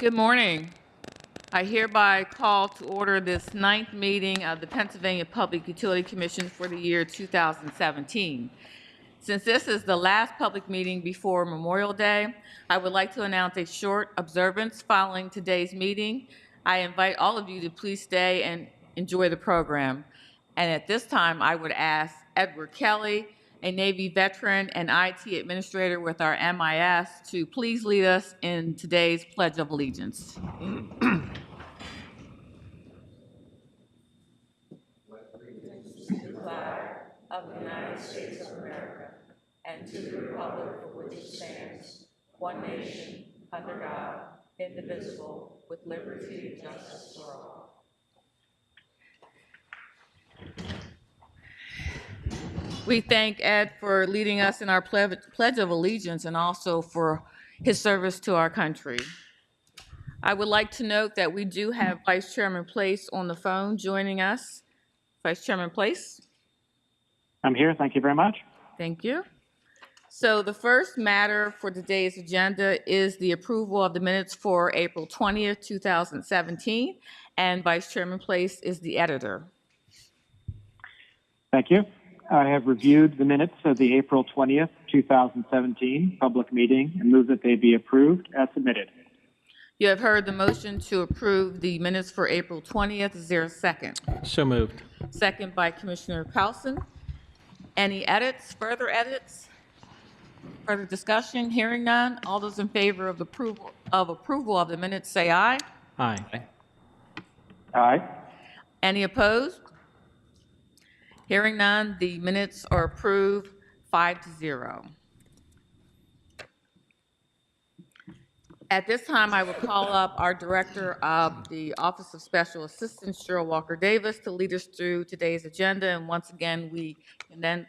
Good morning. I hereby call to order this ninth meeting of the Pennsylvania Public Utility Commission for the year 2017. Since this is the last public meeting before Memorial Day, I would like to announce a short observance following today's meeting. I invite all of you to please stay and enjoy the program. And at this time, I would ask Edward Kelly, a Navy veteran and IT administrator with our MIS, to please lead us in today's Pledge of Allegiance. Of the United States of America, and to the republic for which it stands, one nation, under God, indivisible, with liberty and justice for all. We thank Ed for leading us in our Pledge of Allegiance and also for his service to our country. I would like to note that we do have Vice Chairman Place on the phone joining us. Vice Chairman Place. I'm here. Thank you very much. Thank you. So the first matter for today's agenda is the approval of the minutes for April 20th, 2017, and Vice Chairman Place is the editor. Thank you. I have reviewed the minutes of the April 20th, 2017 public meeting and move that they be approved as submitted. You have heard the motion to approve the minutes for April 20th. Is there a second? So moved. Second by Commissioner Powelson. Any edits, further discussion? Hearing none. All those in favor of approval of the minutes say aye. Aye. Aye. Any opposed? Hearing none, the minutes are approved 5-0. At this time, I will call up our Director of the Office of Special Assistance, Cheryl Walker-Davis, to lead us through today's agenda. And once again, we can then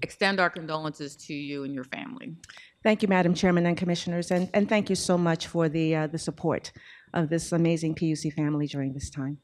extend our condolences to you and your family. Thank you, Madam Chairman and Commissioners, and thank you so much for the support of this amazing PUC family during this time.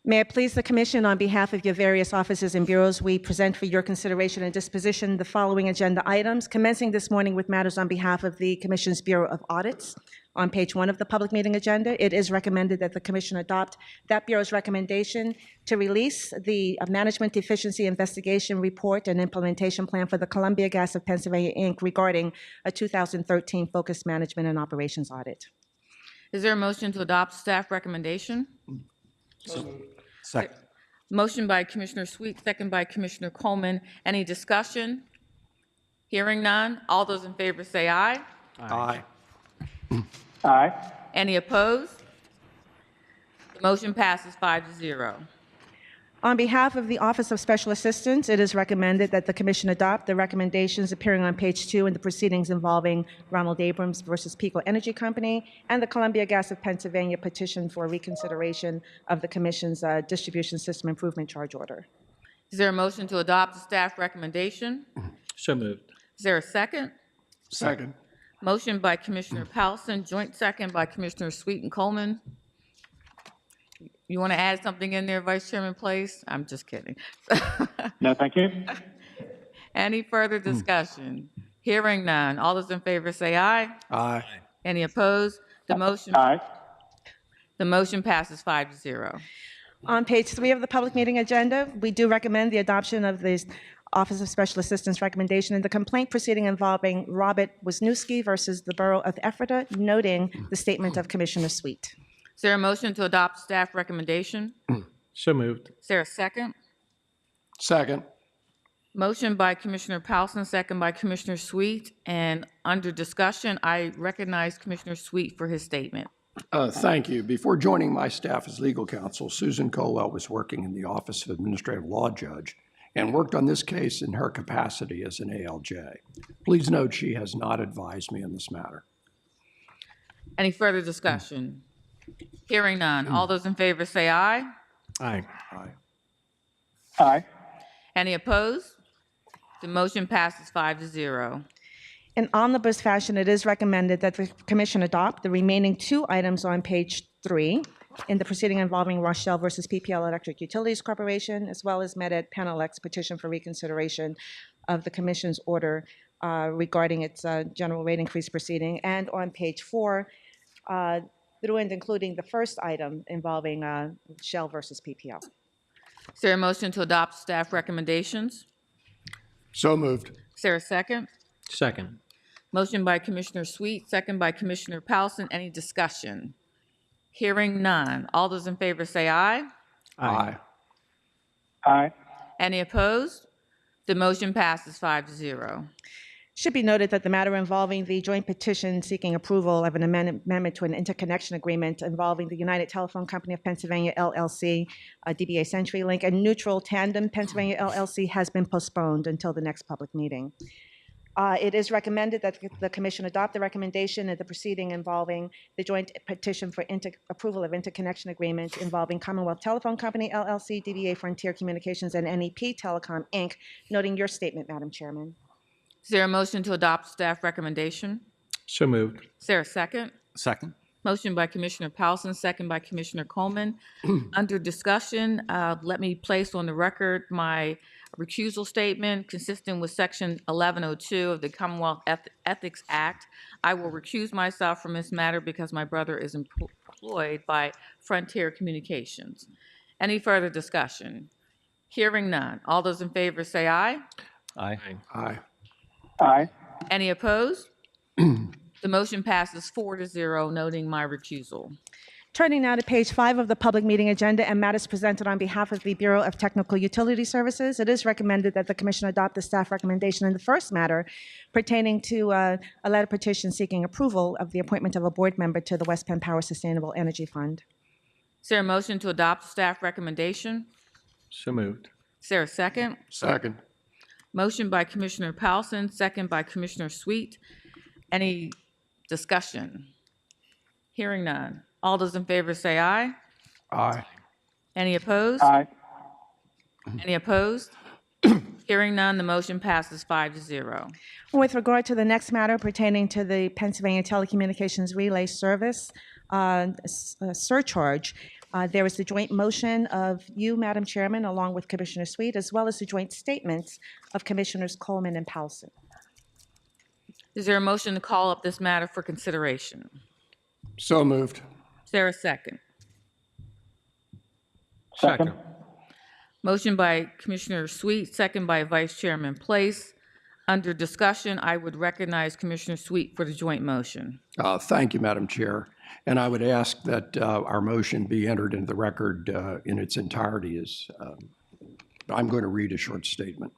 May it please the Commission, on behalf of your various offices and bureaus, we present for your consideration and disposition the following agenda items, commencing this morning with matters on behalf of the Commission's Bureau of Audits. On page 1 of the public meeting agenda, it is recommended that the Commission adopt that Bureau's recommendation to release the Management Deficiency Investigation Report and Implementation Plan for the Columbia Gas of Pennsylvania, Inc. regarding a 2013 Focused Management and Operations Audit. Is there a motion to adopt staff recommendation? Second. Motion by Commissioner Sweet, second by Commissioner Coleman. Any discussion? Hearing none. All those in favor say aye. Aye. Aye. Any opposed? The motion passes 5-0. On behalf of the Office of Special Assistance, it is recommended that the Commission adopt the recommendations appearing on page 2 in the proceedings involving Ronald Abrams versus Pico Energy Company and the Columbia Gas of Pennsylvania petition for reconsideration of the Commission's Distribution System Improvement Charge Order. Is there a motion to adopt the staff recommendation? So moved. Is there a second? Second. Motion by Commissioner Powelson, joint second by Commissioner Sweet and Coleman. You want to add something in there, Vice Chairman Place? I'm just kidding. No, thank you. Any further discussion? Hearing none. All those in favor say aye. Aye. Any opposed? The motion Aye. passes 5-0. On page 3 of the public meeting agenda, we do recommend the adoption of the Office of Special Assistance recommendation in the complaint proceeding involving Robert Wisniewski versus the Borough of Ephrata, noting the statement of Commissioner Sweet. Is there a motion to adopt staff recommendation? So moved. Is there a second? Second. Motion by Commissioner Powelson, second by Commissioner Sweet. And under discussion, I recognize Commissioner Sweet for his statement. Thank you. Before joining my staff as legal counsel, Susan Colwell was working in the Office of Administrative Law Judge and worked on this case in her capacity as an ALJ. Please note she has not advised me in this matter. Any further discussion? Hearing none. All those in favor say aye. Aye. Aye. Aye. Any opposed? The motion passes 5-0. In omnibus fashion, it is recommended that the Commission adopt the remaining 2 items on page 3 in the proceeding involving Rochelle versus PPL Electric Utilities Corporation, as well as MedEd Penelex petition for reconsideration of the Commission's order regarding its general rate increase proceeding, and on page 4, through and including the first item involving Shell versus PPL. Is there a motion to adopt staff recommendations? So moved. Is there a second? Second. Motion by Commissioner Sweet, second by Commissioner Powelson. Any discussion? Hearing none. All those in favor say aye. Aye. Aye. Any opposed? The motion passes 5-0. Should be noted that the matter involving the joint petition seeking approval of an amendment to an interconnection agreement involving the United Telephone Company of Pennsylvania, LLC, DBA CenturyLink, and Neutral Tandem Pennsylvania, LLC, has been postponed until the next public meeting. It is recommended that the Commission adopt the recommendation of the proceeding involving the joint petition for approval of interconnection agreement involving Commonwealth Telephone Company, LLC, DBA Frontier Communications, and NEP Telecom, Inc., noting your statement, Madam Chairman. Is there a motion to adopt staff recommendation? So moved. Is there a second? Second. Motion by Commissioner Powelson, second by Commissioner Coleman. Under discussion, let me place on the record my recusal statement consistent with Section 1102 of the Commonwealth Ethics Act. I will recuse myself from this matter because my brother is employed by Frontier Communications. Any further discussion? Hearing none. All those in favor say aye. Aye. Aye. Aye. Any opposed? The motion passes 4-0, noting my recusal. Turning now to page 5 of the public meeting agenda and matters presented on behalf of the Bureau of Technical Utility Services, it is recommended that the Commission adopt the staff recommendation in the first matter pertaining to a letter petition seeking approval of the appointment of a board member to the West Penn Power Sustainable Energy Fund. Is there a motion to adopt the staff recommendation? So moved. Is there a second? Second. Motion by Commissioner Powelson, second by Commissioner Sweet. Any discussion? Hearing none. All those in favor say aye. Aye. Any opposed? Aye. Any opposed? Hearing none, the motion passes 5-0. With regard to the next matter pertaining to the Pennsylvania Telecommunications Relay Service surcharge, there is the joint motion of you, Madam Chairman, along with Commissioner Sweet, as well as the joint statements of Commissioners Coleman and Powelson. Is there a motion to call up this matter for consideration? So moved. Is there a second? Second. Motion by Commissioner Sweet, second by Vice Chairman Place. Under discussion, I would recognize Commissioner Sweet for the joint motion. Thank you, Madam Chair. And I would ask that our motion be entered into the record in its entirety. I'm going to read a short statement.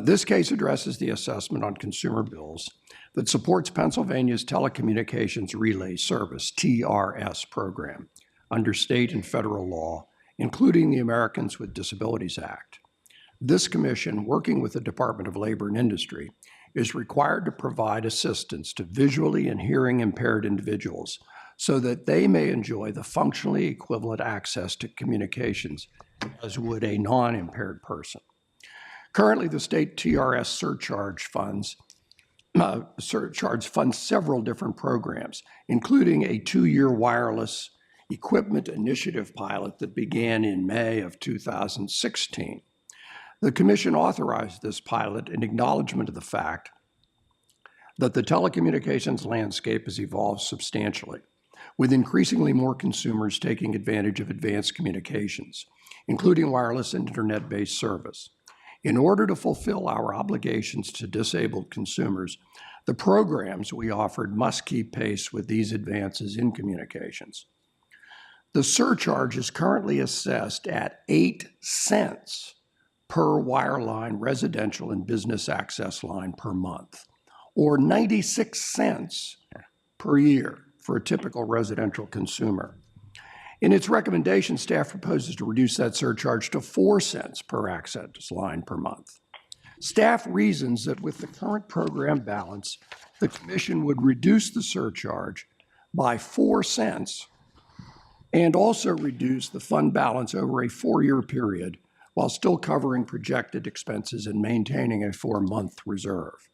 This case addresses the assessment on consumer bills that supports Pennsylvania's Telecommunications Relay Service, TRS program, under state and federal law, including the Americans with Disabilities Act. This commission, working with the Department of Labor and Industry, is required to provide assistance to visually and hearing impaired individuals so that they may enjoy the functionally equivalent access to communications as would a non-impaired person. Currently, the state TRS surcharge funds several different programs, including a 2-year wireless equipment initiative pilot that began in May of 2016. The Commission authorized this pilot in acknowledgement of the fact that the telecommunications landscape has evolved substantially, with increasingly more consumers taking advantage of advanced communications, including wireless and internet-based service. In order to fulfill our obligations to disabled consumers, the programs we offered must keep pace with these advances in communications. The surcharge is currently assessed at 8 cents per wireline residential and business access line per month, or 96 cents per year for a typical residential consumer. In its recommendation, staff proposes to reduce that surcharge to 4 cents per access line per month. Staff reasons that with the current program balance, the Commission would reduce the surcharge by 4 cents and also reduce the fund balance over a 4-year period while still covering projected expenses and maintaining a 4-month reserve.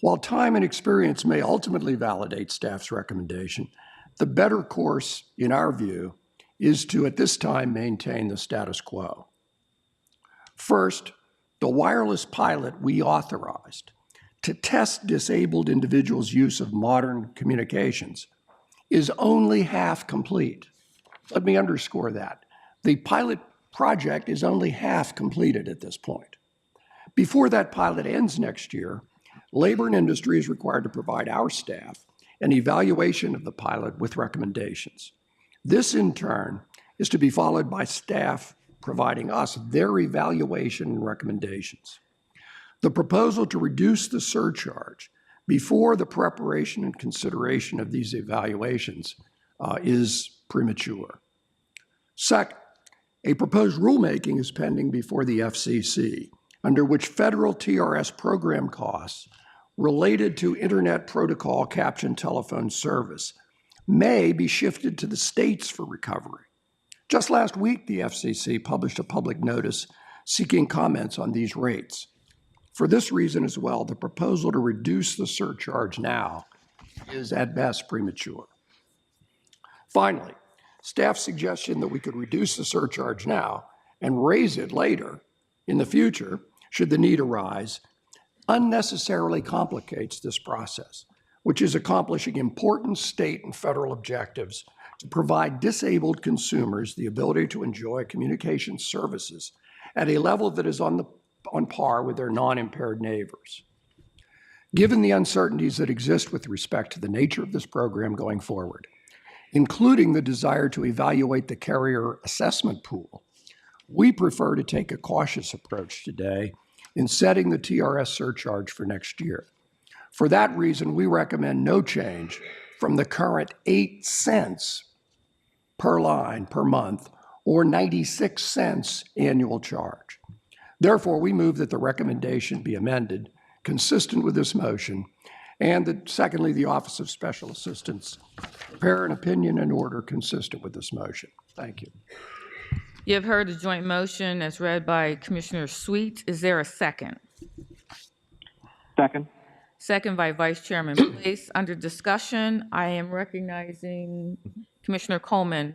While time and experience may ultimately validate staff's recommendation, the better course, in our view, is to, at this time, maintain the status quo. First, the wireless pilot we authorized to test disabled individuals' use of modern communications is only half complete. Let me underscore that. The pilot project is only half completed at this point. Before that pilot ends next year, Labor and Industry is required to provide our staff an evaluation of the pilot with recommendations. This, in turn, is to be followed by staff providing us their evaluation and recommendations. The proposal to reduce the surcharge before the preparation and consideration of these evaluations is premature. Second, a proposed rulemaking is pending before the FCC, under which federal TRS program costs related to Internet Protocol caption telephone service may be shifted to the states for recovery. Just last week, the FCC published a public notice seeking comments on these rates. For this reason as well, the proposal to reduce the surcharge now is at best premature. Finally, staff's suggestion that we could reduce the surcharge now and raise it later in the future, should the need arise, unnecessarily complicates this process, which is accomplishing important state and federal objectives to provide disabled consumers the ability to enjoy communication services at a level that is on par with their non-impaired neighbors. Given the uncertainties that exist with respect to the nature of this program going forward, including the desire to evaluate the carrier assessment pool, we prefer to take a cautious approach today in setting the TRS surcharge for next year. For that reason, we recommend no change from the current 8 cents per line per month or 96 cents annual charge. Therefore, we move that the recommendation be amended consistent with this motion, and that, secondly, the Office of Special Assistance prepare an opinion and order consistent with this motion. Thank you. You have heard the joint motion as read by Commissioner Sweet. Is there a second? Second. Second by Vice Chairman Place. Under discussion, I am recognizing Commissioner Coleman.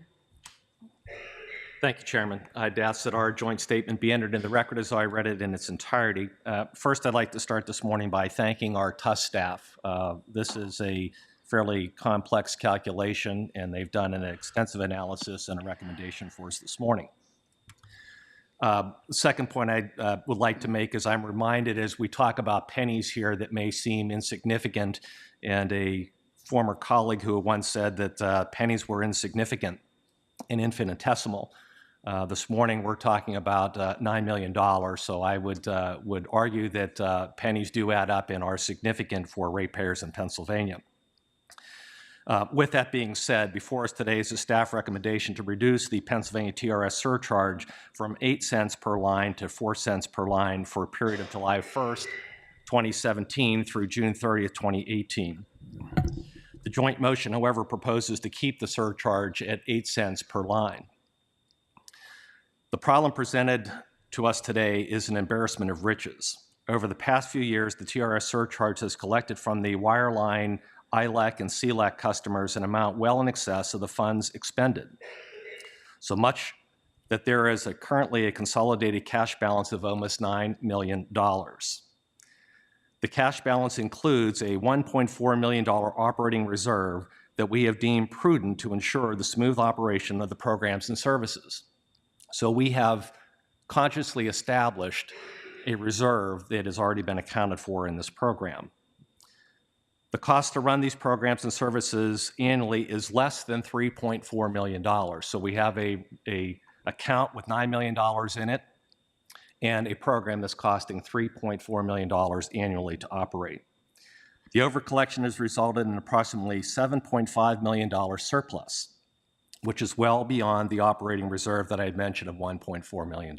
Thank you, Chairman. I'd ask that our joint statement be entered in the record as I read it in its entirety. First, I'd like to start this morning by thanking our TUS staff. This is a fairly complex calculation, and they've done an extensive analysis and a recommendation for us this morning. The second point I would like to make is I'm reminded as we talk about pennies here that may seem insignificant, and a former colleague who once said that pennies were insignificant and infinitesimal. This morning we're talking about $9 million, so I would argue that pennies do add up and are significant for ratepayers in Pennsylvania. With that being said, before us today is a staff recommendation to reduce the Pennsylvania TRS surcharge from 8 cents per line to 4 cents per line for a period of July 1st, 2017 through June 30th, 2018. The joint motion, however, proposes to keep the surcharge at 8 cents per line. The problem presented to us today is an embarrassment of riches. Over the past few years, the TRS surcharge has collected from the wireline, ILEC, and CLEC customers an amount well in excess of the funds expended. So much that there is currently a consolidated cash balance of almost $9 million. The cash balance includes a $1.4 million operating reserve that we have deemed prudent to ensure the smooth operation of the programs and services. So we have consciously established a reserve that has already been accounted for in this program. The cost to run these programs and services annually is less than $3.4 million. So we have a account with $9 million in it and a program that's costing $3.4 million annually to operate. The overcollection has resulted in approximately $7.5 million surplus, which is well beyond the operating reserve that I had mentioned of $1.4 million.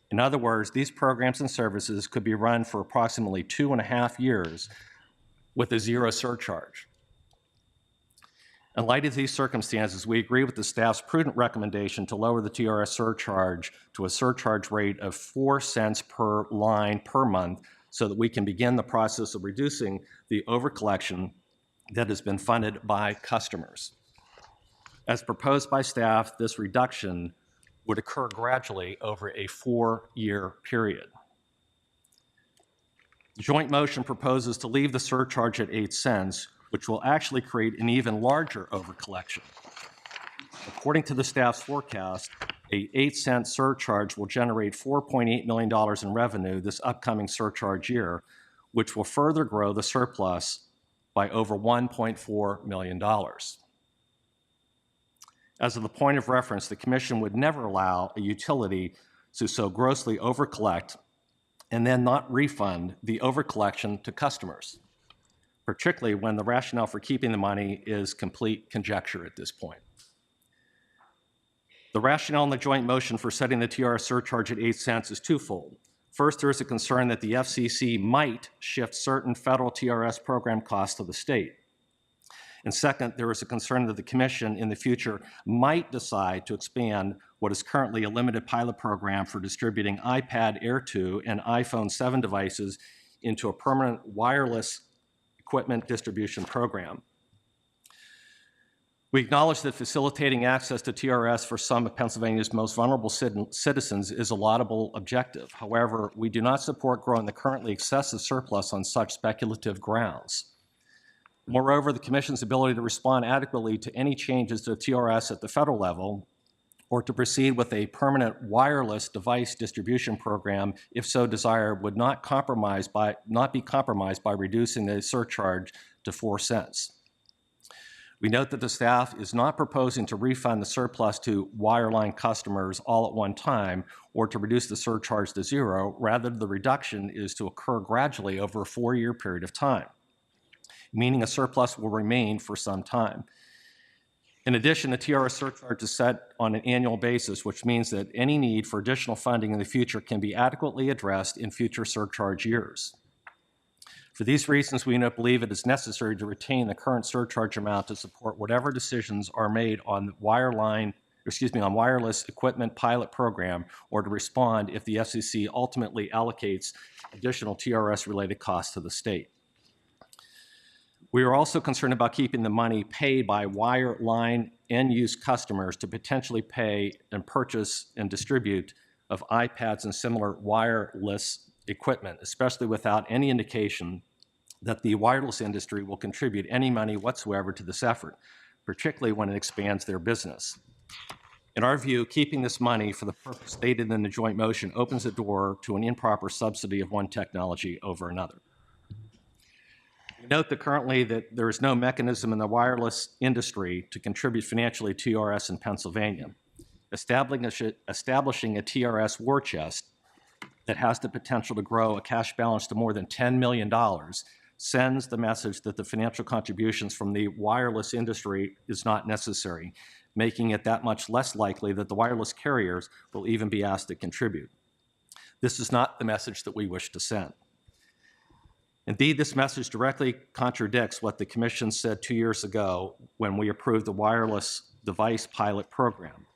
In other words, these programs and services could be run for approximately 2.5 years with a zero surcharge. In light of these circumstances, we agree with the staff's prudent recommendation to lower the TRS surcharge to a surcharge rate of 4 cents per line per month so that we can begin the process of reducing the overcollection that has been funded by customers. As proposed by staff, this reduction would occur gradually over a 4-year period. The joint motion proposes to leave the surcharge at 8 cents, which will actually create an even larger overcollection. According to the staff's forecast, a 8-cent surcharge will generate $4.8 million in revenue this upcoming surcharge year, which will further grow the surplus by over $1.4 million. As of the point of reference, the Commission would never allow a utility to so grossly overcollect and then not refund the overcollection to customers, particularly when the rationale for keeping the money is complete conjecture at this point. The rationale in the joint motion for setting the TRS surcharge at 8 cents is twofold. First, there is a concern that the FCC might shift certain federal TRS program costs to the state. And second, there is a concern that the Commission in the future might decide to expand what is currently a limited pilot program for distributing iPad Air 2 and iPhone 7 devices into a permanent wireless equipment distribution program. We acknowledge that facilitating access to TRS for some of Pennsylvania's most vulnerable citizens is a laudable objective. However, we do not support growing the currently excessive surplus on such speculative grounds. Moreover, the Commission's ability to respond adequately to any changes to TRS at the federal level or to proceed with a permanent wireless device distribution program, if so desired, would not be compromised by reducing the surcharge to 4 cents. We note that the staff is not proposing to refund the surplus to wireline customers all at one time or to reduce the surcharge to zero. Rather, the reduction is to occur gradually over a 4-year period of time, meaning a surplus will remain for some time. In addition, the TRS surcharge is set on an annual basis, which means that any need for additional funding in the future can be adequately addressed in future surcharge years. For these reasons, we do not believe it is necessary to retain the current surcharge amount to support whatever decisions are made on the wireless equipment pilot program or to respond if the FCC ultimately allocates additional TRS-related costs to the state. We are also concerned about keeping the money paid by wireline end-use customers to potentially pay and purchase and distribute of iPads and similar wireless equipment, especially without any indication that the wireless industry will contribute any money whatsoever to this effort, particularly when it expands their business. In our view, keeping this money for the purpose stated in the joint motion opens the door to an improper subsidy of one technology over another. We note that currently that there is no mechanism in the wireless industry to contribute financially to TRS in Pennsylvania. Establishing a TRS war chest that has the potential to grow a cash balance to more than $10 million sends the message that the financial contributions from the wireless industry is not necessary, making it that much less likely that the wireless carriers will even be asked to contribute. This is not the message that we wish to send. Indeed, this message directly contradicts what the Commission said 2 years ago when we approved the wireless device pilot program.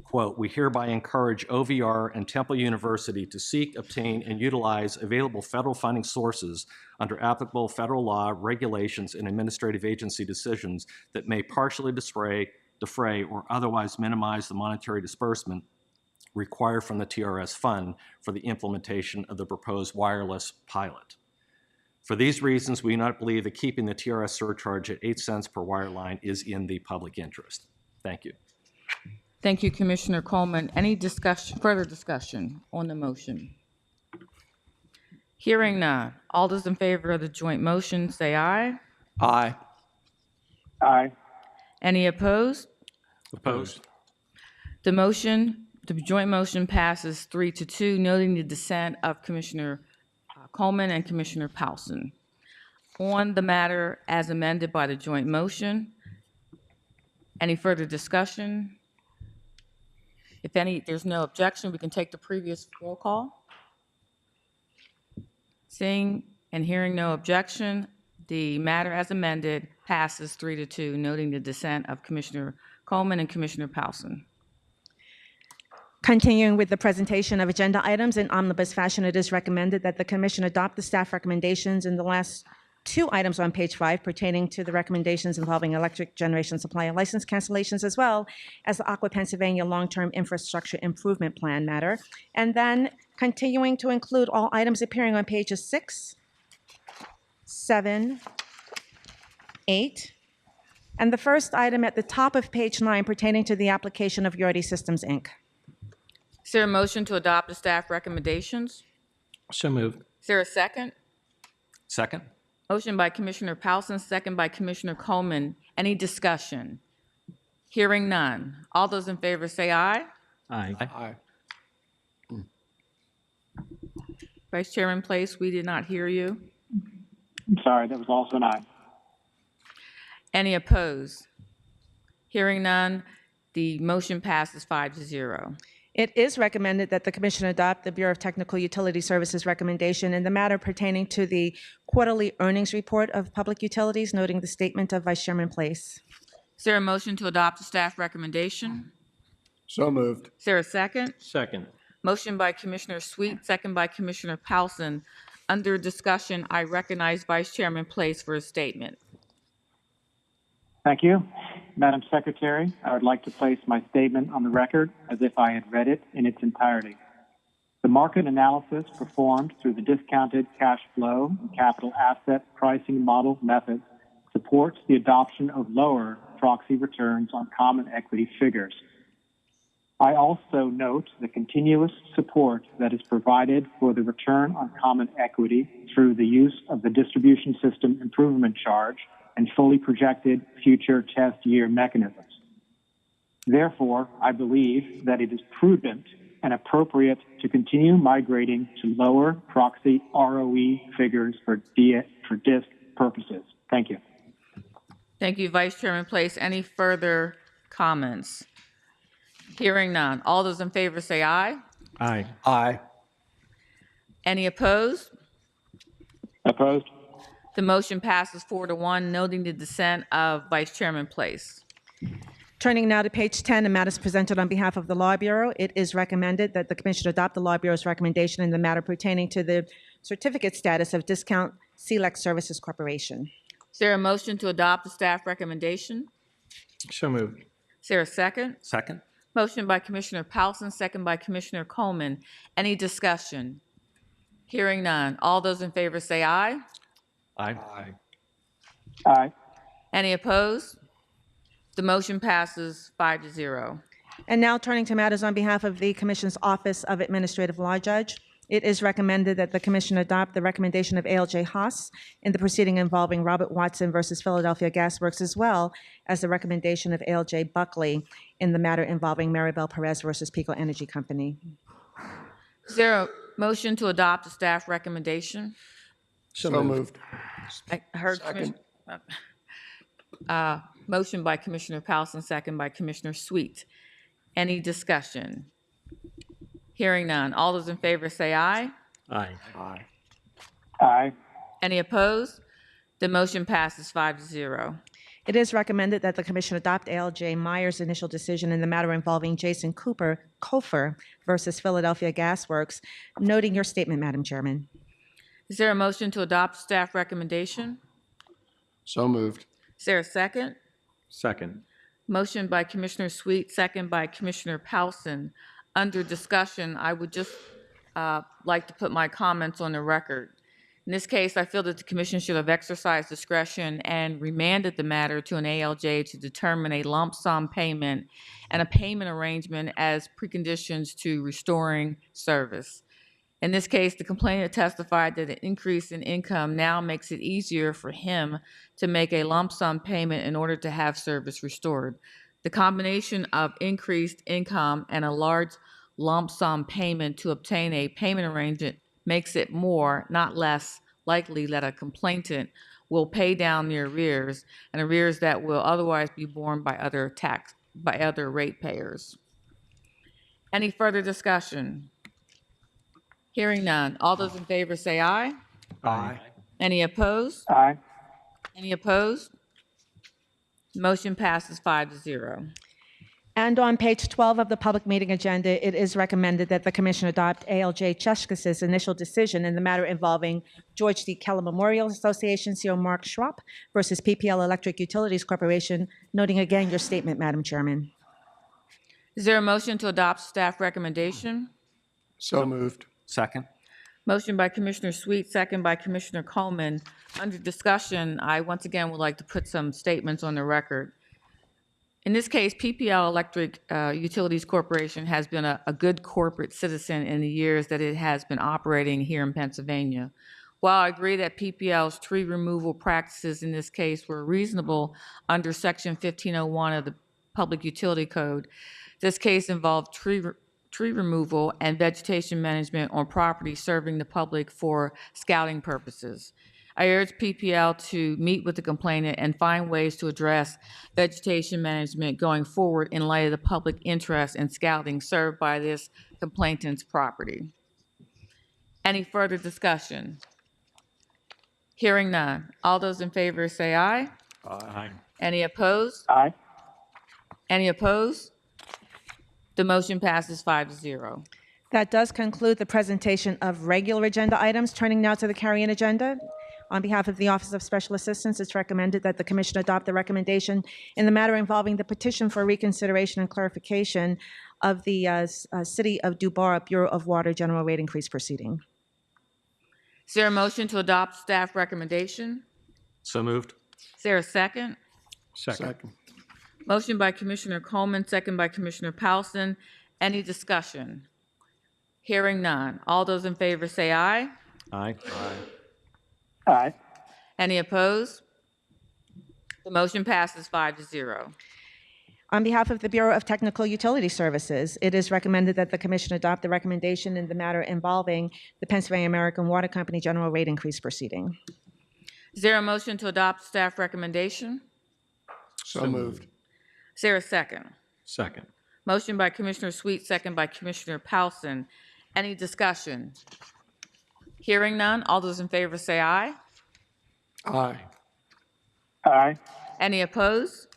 Quote, "We hereby encourage OVR and Temple University to seek, obtain, and utilize available federal funding sources under applicable federal law, regulations, and administrative agency decisions that may partially defray, or otherwise minimize the monetary disbursement required from the TRS fund for the implementation of the proposed wireless pilot. For these reasons, we do not believe that keeping the TRS surcharge at 8 cents per wire line is in the public interest." Thank you. Thank you, Commissioner Coleman. Any further discussion on the motion? Hearing none. All those in favor of the joint motion, say aye. Aye. Aye. Any opposed? Opposed? The joint motion passes 3-2, noting the dissent of Commissioner Coleman and Commissioner Powson. On the matter as amended by the joint motion, any further discussion? If there's no objection, we can take the previous roll call. Seeing and hearing no objection, the matter as amended passes 3-2, noting the dissent of Commissioner Coleman and Commissioner Powson. Continuing with the presentation of agenda items in omnibus fashion, it is recommended that the Commission adopt the staff recommendations in the last 2 items on page 5 pertaining to the recommendations involving electric generation supply and license cancellations, as well as the Aqua Pennsylvania Long-Term Infrastructure Improvement Plan matter. And then continuing to include all items appearing on pages 6 7, 8, and the first item at the top of page 9 pertaining to the application of Yardi Systems, Inc. Is there a motion to adopt the staff recommendations? So moved. Is there a second? Second? Motion by Commissioner Powson, second by Commissioner Coleman. Any discussion? Hearing none. All those in favor say aye. Aye. Aye. Vice Chairman Place, we did not hear you. I'm sorry, that was also an aye. Any opposed? Hearing none, the motion passes 5-0. It is recommended that the Commission adopt the Bureau of Technical Utility Services recommendation in the matter pertaining to the quarterly earnings report of public utilities, noting the statement of Vice Chairman Place. Is there a motion to adopt the staff recommendation? So moved. Is there a second? Second. Motion by Commissioner Sweet, second by Commissioner Powson. Under discussion, I recognize Vice Chairman Place for a statement. Thank you. Madam Secretary, I would like to place my statement on the record as if I had read it in its entirety. The market analysis performed through the discounted cash flow and capital asset pricing model methods supports the adoption of lower proxy returns on common equity figures. I also note the continuous support that is provided for the return on common equity through the use of the distribution system improvement charge and fully projected future test year mechanisms. Therefore, I believe that it is prudent and appropriate to continue migrating to lower proxy ROE figures for DISC purposes. Thank you. Thank you, Vice Chairman Place. Any further comments? Hearing none. All those in favor say aye. Aye. Aye. Any opposed? Opposed? The motion passes 4-1, noting the dissent of Vice Chairman Place. Turning now to page 10, and matters presented on behalf of the Law Bureau, it is recommended that the Commission adopt the Law Bureau's recommendation in the matter pertaining to the certificate status of Discount Select Services Corporation. Is there a motion to adopt the staff recommendation? So moved. Is there a second? Second? Motion by Commissioner Powson, second by Commissioner Coleman. Any discussion? Hearing none. All those in favor say aye. Aye. Aye. Aye. Any opposed? The motion passes 5-0. And now turning to matters on behalf of the Commission's Office of Administrative Law Judge, it is recommended that the Commission adopt the recommendation of ALJ Haas in the proceeding involving Robert Watson versus Philadelphia Gas Works, as well as the recommendation of ALJ Buckley in the matter involving Maribel Perez versus Pico Energy Company. Is there a motion to adopt the staff recommendation? So moved. I heard Second. Motion by Commissioner Powson, second by Commissioner Sweet. Any discussion? Hearing none. All those in favor say aye. Aye. Aye. Aye. Any opposed? The motion passes 5-0. It is recommended that the Commission adopt ALJ Meyer's initial decision in the matter involving Jason Kofer versus Philadelphia Gas Works, noting your statement, Madam Chairman. Is there a motion to adopt staff recommendation? So moved. Is there a second? Second. Motion by Commissioner Sweet, second by Commissioner Powson. Under discussion, I would just like to put my comments on the record. In this case, I feel that the Commission should have exercised discretion and remanded the matter to an ALJ to determine a lump sum payment and a payment arrangement as preconditions to restoring service. In this case, the complainant testified that an increase in income now makes it easier for him to make a lump sum payment in order to have service restored. The combination of increased income and a large lump sum payment to obtain a payment arrangement makes it more, not less, likely that a complainant will pay down the arrears, and arrears that will otherwise be borne by other ratepayers. Any further discussion? Hearing none. All those in favor say aye. Aye. Any opposed? Aye. Any opposed? Motion passes 5-0. And on page 12 of the public meeting agenda, it is recommended that the Commission adopt ALJ Cheskas's initial decision in the matter involving George D. Keller Memorial Association, CO Mark Schwab versus PPL Electric Utilities Corporation, noting again your statement, Madam Chairman. Is there a motion to adopt staff recommendation? So moved. Second? Motion by Commissioner Sweet, second by Commissioner Coleman. Under discussion, I once again would like to put some statements on the record. In this case, PPL Electric Utilities Corporation has been a good corporate citizen in the years that it has been operating here in Pennsylvania. While I agree that PPL's tree removal practices in this case were reasonable under Section 1501 of the Public Utility Code, this case involved tree removal and vegetation management on property serving the public for scouting purposes. I urge PPL to meet with the complainant and find ways to address vegetation management going forward in light of the public interest in scouting served by this complainant's property. Any further discussion? Hearing none. All those in favor say aye. Aye. Any opposed? Aye. Any opposed? The motion passes 5-0. That does conclude the presentation of regular agenda items. Turning now to the carry-in agenda. On behalf of the Office of Special Assistance, it's recommended that the Commission adopt the recommendation in the matter involving the petition for reconsideration and clarification of the City of Dubar Bureau of Water General Rate Increase proceeding. Is there a motion to adopt staff recommendation? So moved. Is there a second? Second. Motion by Commissioner Coleman, second by Commissioner Powelson. Any discussion? Hearing none. All those in favor say aye. Aye. Aye. Any opposed? The motion passes 5-0. On behalf of the Bureau of Technical Utility Services, it is recommended that the Commission adopt the recommendation in the matter involving the Pennsylvania American Water Company General Rate Increase proceeding. Is there a motion to adopt staff recommendation? So moved. Is there a second? Second. Motion by Commissioner Sweet, second by Commissioner Powelson. Any discussion? Hearing none. All those in favor say aye. Aye. Aye. Any opposed?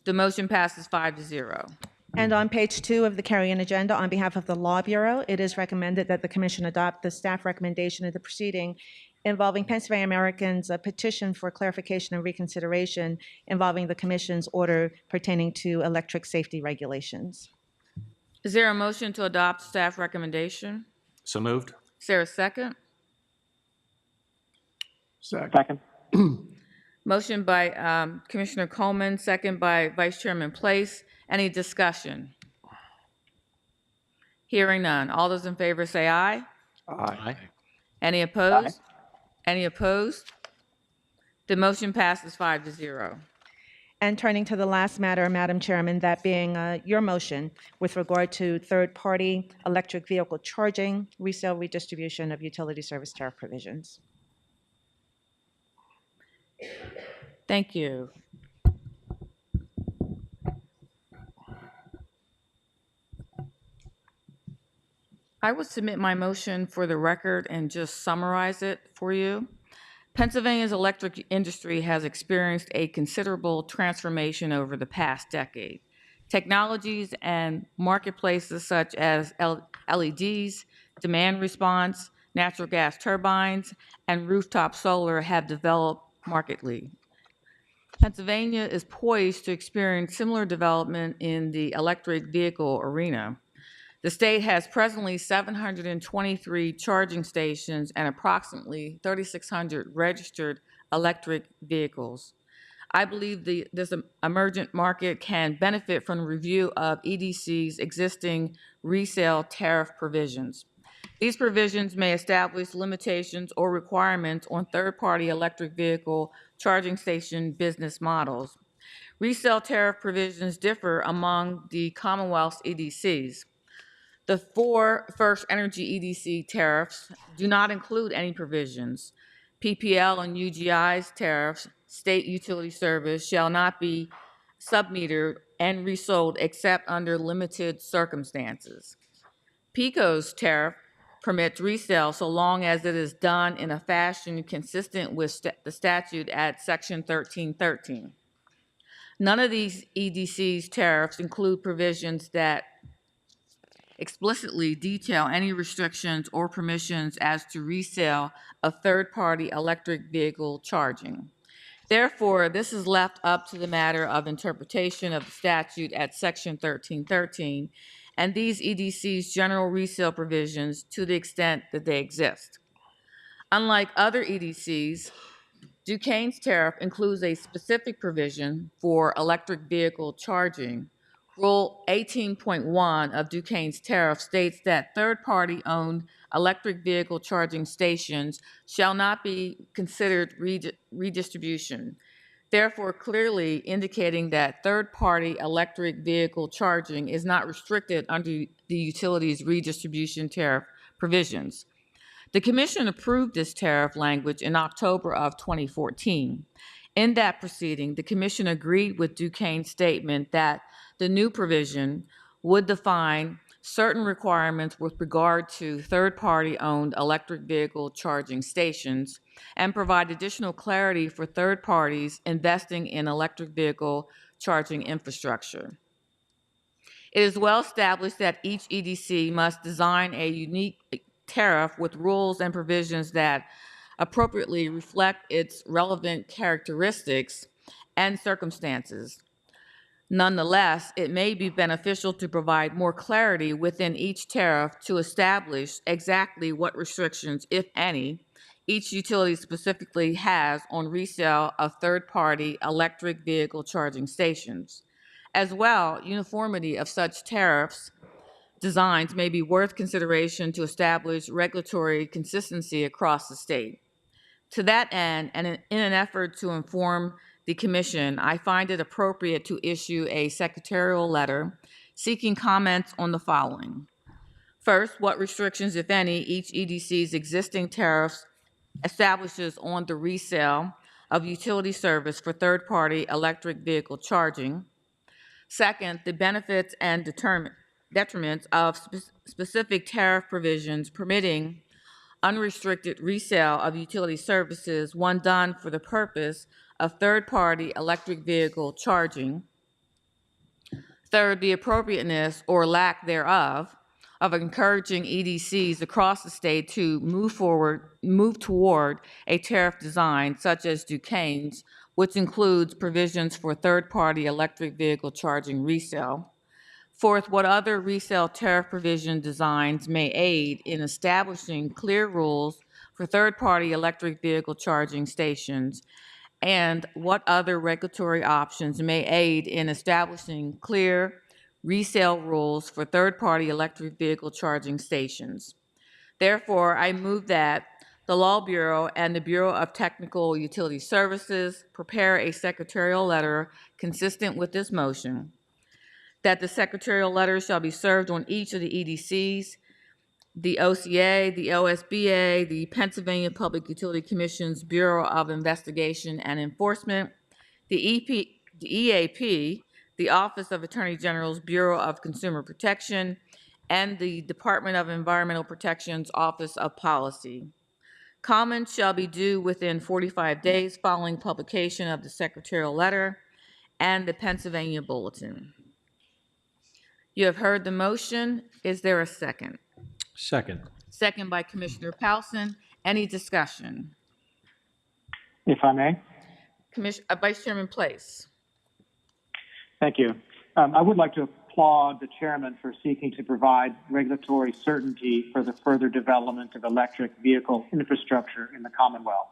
The motion passes 5-0. And on page 2 of the carry-in agenda, on behalf of the Law Bureau, it is recommended that the Commission adopt the staff recommendation of the proceeding involving Pennsylvania American's petition for clarification and reconsideration involving the Commission's order pertaining to electric safety regulations. Is there a motion to adopt staff recommendation? So moved. Is there a second? Second. Motion by Commissioner Coleman, second by Vice Chairman Place. Any discussion? Hearing none. All those in favor say aye. Aye. Any opposed? Any opposed? The motion passes 5-0. And turning to the last matter, Madam Chairman, that being your motion with regard to third-party electric vehicle charging, resale, redistribution of utility service tariff provisions. Thank you. I would submit my motion for the record and just summarize it for you. Pennsylvania's electric industry has experienced a considerable transformation over the past decade. Technologies and marketplaces such as LEDs, demand response, natural gas turbines, and rooftop solar have developed markedly. Pennsylvania is poised to experience similar development in the electric vehicle arena. The state has presently 723 charging stations and approximately 3,600 registered electric vehicles. I believe this emergent market can benefit from the review of EDC's existing resale tariff provisions. These provisions may establish limitations or requirements on third-party electric vehicle charging station business models. Resale tariff provisions differ among the Commonwealth's EDCs. The 4 First Energy EDC tariffs do not include any provisions. PPL and UGI's tariffs, state utility service, shall not be submetered and resold except under limited circumstances. PECO's tariff permits resale so long as it is done in a fashion consistent with the statute at Section 1313. None of these EDC's tariffs include provisions that explicitly detail any restrictions or permissions as to resale of third-party electric vehicle charging. Therefore, this is left up to the matter of interpretation of the statute at Section 1313 and these EDC's general resale provisions to the extent that they exist. Unlike other EDCs, Duquesne's tariff includes a specific provision for electric vehicle charging. Rule 18.1 of Duquesne's tariff states that third-party owned electric vehicle charging stations shall not be considered redistribution, therefore clearly indicating that third-party electric vehicle charging is not restricted under the utility's redistribution tariff provisions. The Commission approved this tariff language in October of 2014. In that proceeding, the Commission agreed with Duquesne's statement that the new provision would define certain requirements with regard to third-party owned electric vehicle charging stations and provide additional clarity for third parties investing in electric vehicle charging infrastructure. It is well established that each EDC must design a unique tariff with rules and provisions that appropriately reflect its relevant characteristics and circumstances. Nonetheless, it may be beneficial to provide more clarity within each tariff to establish exactly what restrictions, if any, each utility specifically has on resale of third-party electric vehicle charging stations. As well, uniformity of such tariffs designs may be worth consideration to establish regulatory consistency across the state. To that end, and in an effort to inform the Commission, I find it appropriate to issue a secretarial letter seeking comments on the following. First, what restrictions, if any, each EDC's existing tariffs establishes on the resale of utility service for third-party electric vehicle charging. Second, the benefits and detriments of specific tariff provisions permitting unrestricted resale of utility services when done for the purpose of third-party electric vehicle charging. Third, the appropriateness or lack thereof of encouraging EDCs across the state to move toward a tariff design such as Duquesne's, which includes provisions for third-party electric vehicle charging resale. Fourth, what other resale tariff provision designs may aid in establishing clear rules for third-party electric vehicle charging stations, and what other regulatory options may aid in establishing clear resale rules for third-party electric vehicle charging stations. Therefore, I move that the Law Bureau and the Bureau of Technical Utility Services prepare a secretarial letter consistent with this motion, that the secretarial letter shall be served on each of the EDCs, the OCA, the OSBA, the Pennsylvania Public Utility Commission's Bureau of Investigation and Enforcement, the EAP, the Office of Attorney General's Bureau of Consumer Protection, and the Department of Environmental Protection's Office of Policy. Comments shall be due within 45 days following publication of the secretarial letter and the Pennsylvania Bulletin. You have heard the motion. Is there a second? Second. Second by Commissioner Powelson. Any discussion? If I may. Vice Chairman Place. Thank you. I would like to applaud the chairman for seeking to provide regulatory certainty for the further development of electric vehicle infrastructure in the Commonwealth.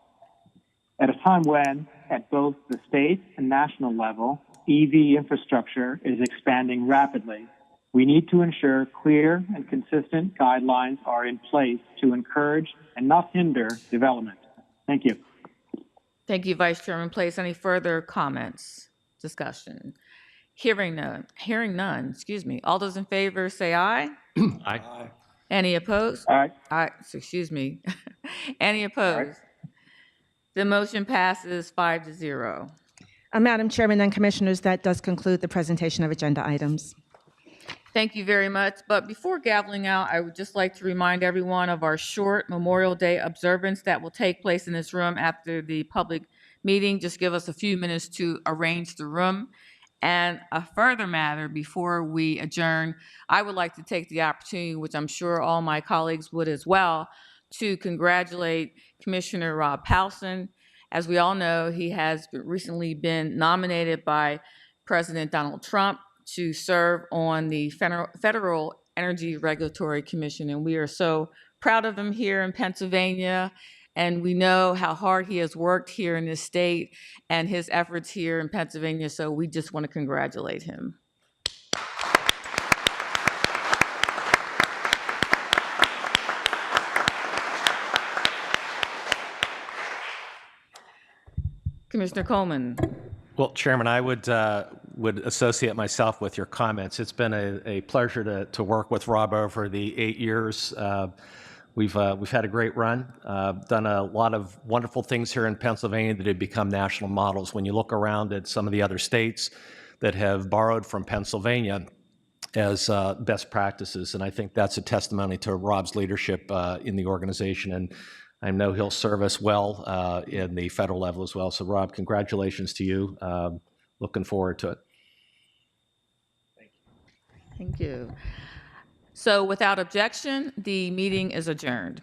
At a time when, at both the state and national level, EV infrastructure is expanding rapidly, we need to ensure clear and consistent guidelines are in place to encourage and not hinder development. Thank you. Thank you, Vice Chairman Place. Any further comments, discussion? Hearing none, excuse me. All those in favor say aye. Aye. Any opposed? Aye. Aye, excuse me. Any opposed? The motion passes 5-0. Madam Chairman and Commissioners, that does conclude the presentation of agenda items. Thank you very much. But before gaveling out, I would just like to remind everyone of our short Memorial Day observance that will take place in this room after the public meeting. Just give us a few minutes to arrange the room. And a further matter, before we adjourn, I would like to take the opportunity, which I'm sure all my colleagues would as well, to congratulate Commissioner Rob Powelson. As we all know, he has recently been nominated by President Donald Trump to serve on the Federal Energy Regulatory Commission, and we are so proud of him here in Pennsylvania, and we know how hard he has worked here in this state and his efforts here in Pennsylvania, so we just want to congratulate him. Commissioner Coleman. Well, Chairman, I would associate myself with your comments. It's been a pleasure to work with Rob over the 8 years. We've had a great run, done a lot of wonderful things here in Pennsylvania that have become national models. When you look around at some of the other states that have borrowed from Pennsylvania as best practices, and I think that's a testimony to Rob's leadership in the organization, and I know he'll serve us well in the federal level as well. So, Rob, congratulations to you. Looking forward to it. Thank you. So without objection, the meeting is adjourned.